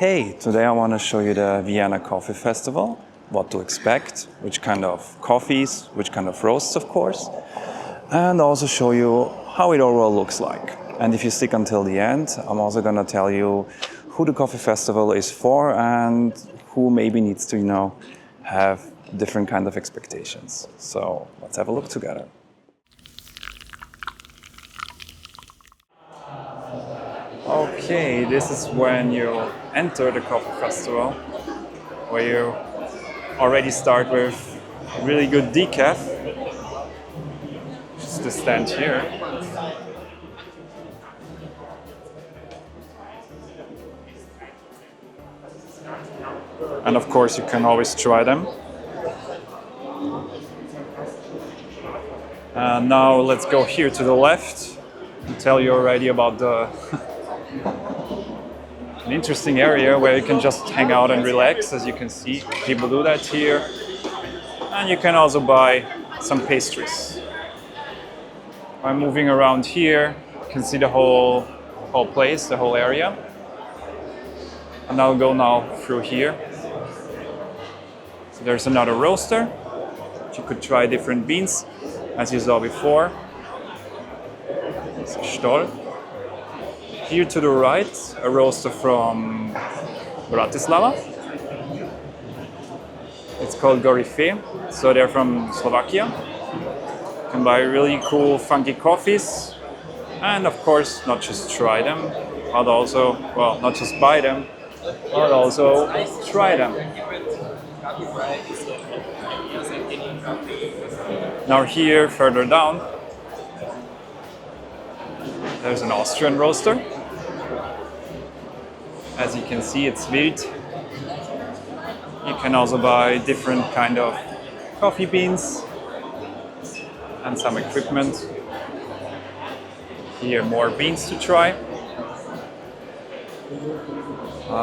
Hey, today I want to show you the Vienna Coffee Festival, what to expect, which kind of coffees, which kind of roasts, of course, and also show you how it overall looks like. And if you stick until the end, I'm also going to tell you who the coffee festival is for and who maybe needs to, have different kind of expectations. So let's have a look together. Okay, this is when you enter the coffee festival, where you already start with really good decaf. Just to stand here. And of course you can always try them. Now let's go here to the left and tell you already about an interesting area where you can just hang out and relax. As you can see, people do that here. And you can also buy some pastries. By moving around here, you can see the whole place, the whole area. And I'll go now through here. So there's another roaster. You could try different beans, as you saw before. It's a Stoll. Here to the right, a roaster from Bratislava. It's called Gorifé, so they're from Slovakia. You can buy really cool, funky coffees, and of course, not just try them, but also, not just buy them, but also try them. Now here, further down, there's an Austrian roaster. As you can see, it's Wild. You can also buy different kind of coffee beans and some equipment. Here, more beans to try.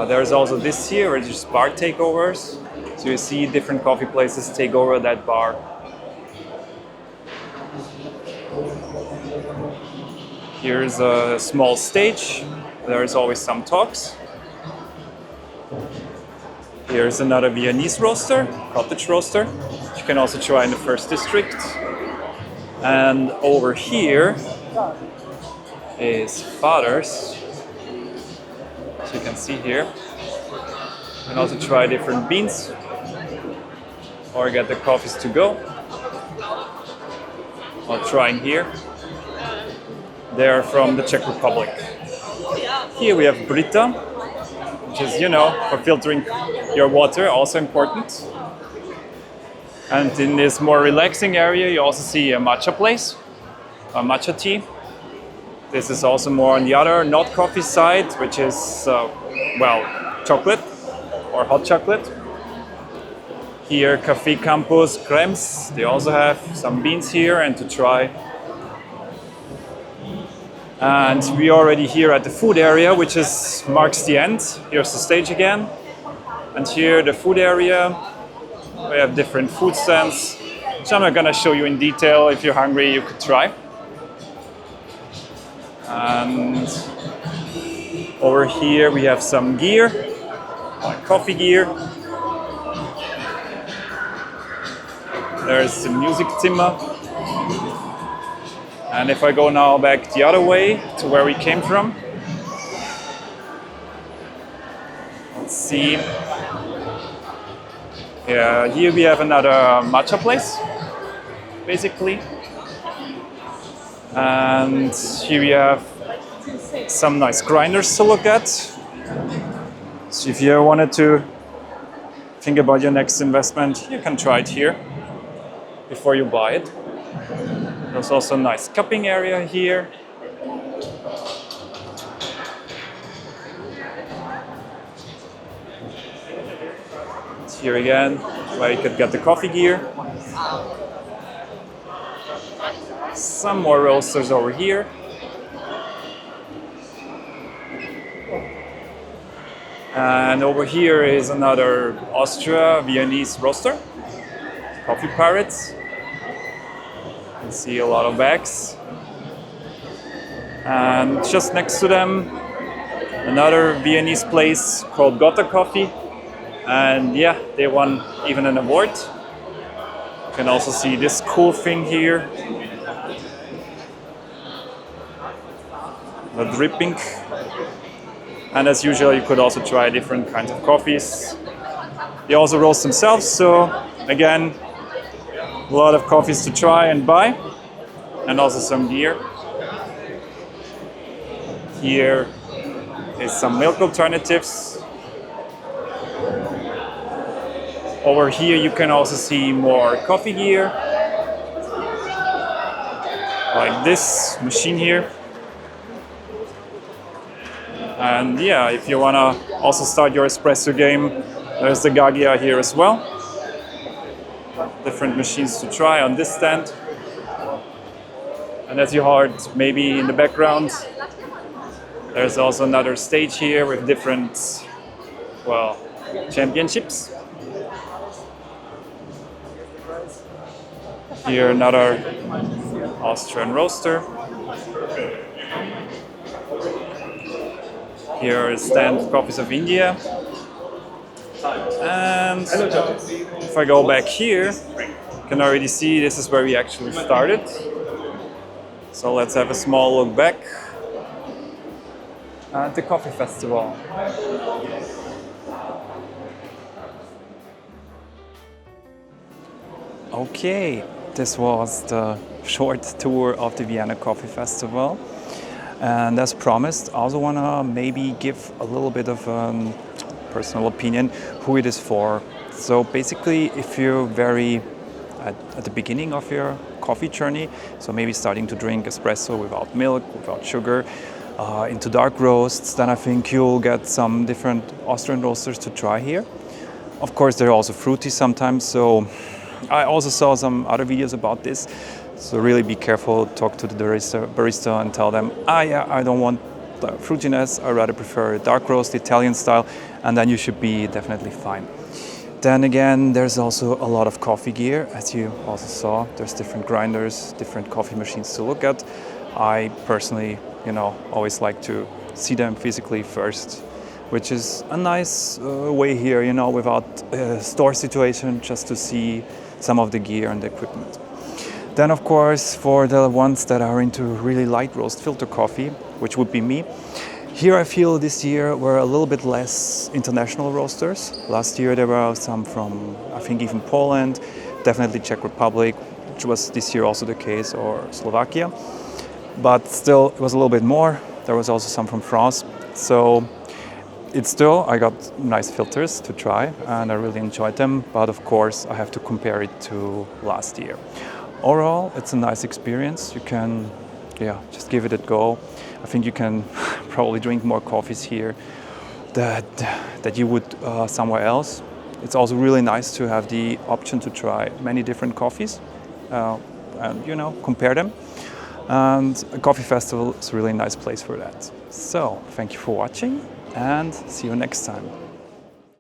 There's also this here, which is bar takeovers. So you see different coffee places take over that bar. Here's a small stage. There's always some talks. Here's another Viennese roaster, cottage roaster. You can also try in the first district. And over here is Father's. As you can see here. You can also try different beans or get the coffees to go. While trying here. They're from the Czech Republic. Here we have Brita, which is, for filtering your water, also important. And in this more relaxing area, you also see a matcha place, a matcha tea. This is also more on the other, not coffee side, which is, chocolate or hot chocolate. Here, Café Campus Cremes. They also have some beans here and to try. And we're already here at the food area, which marks the end. Here's the stage again. And here, the food area. We have different food stands, which I'm not going to show you in detail. If you're hungry, you could try. And over here, we have some gear, like coffee gear. There's the music timber. And if I go now back the other way to where we came from, let's see. Yeah, here we have another matcha place, basically. And here we have some nice grinders to look at. So if you wanted to think about your next investment, you can try it here before you buy it. There's also a nice cupping area here. It's here again, where you could get the coffee gear. Some more roasters over here. And over here is another Austria Viennese roaster, Coffee Pirates. You can see a lot of bags. And just next to them, another Viennese place called Gotta Coffee. And yeah, they won even an award. You can also see this cool thing here. The dripping. And as usual, you could also try different kinds of coffees. They also roast themselves, so again, a lot of coffees to try and buy, and also some gear. Here is some milk alternatives. Over here you can also see more coffee gear, like this machine here. And yeah, if you wanna also start your espresso game, there's the Gaggia here as well. Different machines to try on this stand. And as you heard maybe in the background, there's also another stage here with different, well, championships. Here another Austrian roaster. Here is stand coffees of India. And if I go back here, you can already see this is where we actually started. So let's have a small look back at the coffee festival. Okay, this was the short tour of the Vienna Coffee Festival. And as promised, I also want to maybe give a little bit of personal opinion who it is for. So basically, if you're very at the beginning of your coffee journey, so maybe starting to drink espresso without milk, without sugar, into dark roasts, then I think you'll get some different Austrian roasters to try here. Of course, they're also fruity sometimes, so I also saw some other videos about this. So really be careful, talk to the barista and tell them, yeah, I don't want the fruitiness, I rather prefer dark roast, Italian style, and then you should be definitely fine. Then again, there's also a lot of coffee gear, as you also saw. There's different grinders, different coffee machines to look at. I personally, always like to see them physically first, which is a nice way here, without a store situation, just to see some of the gear and the equipment. Then, of course, for the ones that are into really light roast filter coffee, which would be me, here I feel this year were a little bit less international roasters. Last year there were some from, I think, even Poland, definitely Czech Republic, which was this year also the case, or Slovakia. But still, it was a little bit more. There was also some from France. So I got nice filters to try and I really enjoyed them. But of course, I have to compare it to last year. Overall, it's a nice experience. You can, just give it a go. I think you can probably drink more coffees here that you would somewhere else. It's also really nice to have the option to try many different coffees and compare them. And a coffee festival is a really nice place for that. So thank you for watching and see you next time.